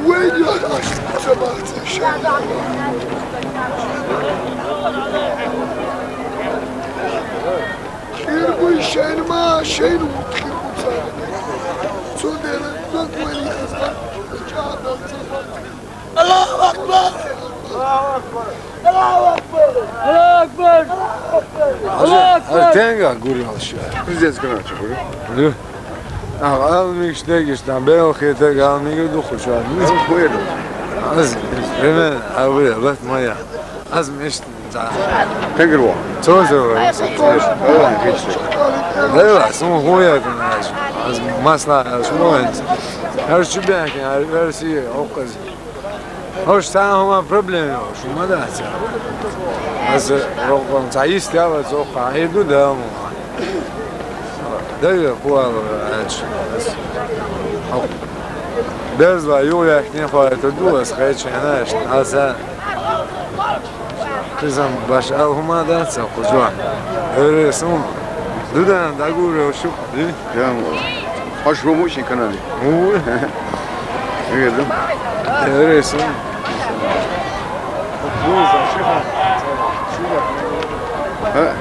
وين يا اخي جماعة الشيء يربو الشيء ما شيء ممكن مساعدة سودنا نقولي الله أكبر الله أكبر الله أكبر الله أكبر الله أكبر تنقى قولي هالشيء Güzel kanal çıkıyor. Alo. Almış ne geçten ben o kete kalmayı dokuz şu an. Nasıl koyalım? Az hemen abi bakma ya. Az meştin za. Tenger var. Çok zor. Evet, geçti. Evet, son koyadın az. Az masla şu moment. Her şey belki her şey o kız. Hoş sen ama problem yok. Şu madası. Az rokon sayıs ya var çok haydu da mı? Dayı kualı aç. Bez var yok ya ne fayda duas kaç henaş. Asa kızım baş almadan sakuzwa. Öyleyse Dudan da guru şu değil. Ya hoş bu için kanalı. Evet. Öyleyse. Bu zaten. Ha.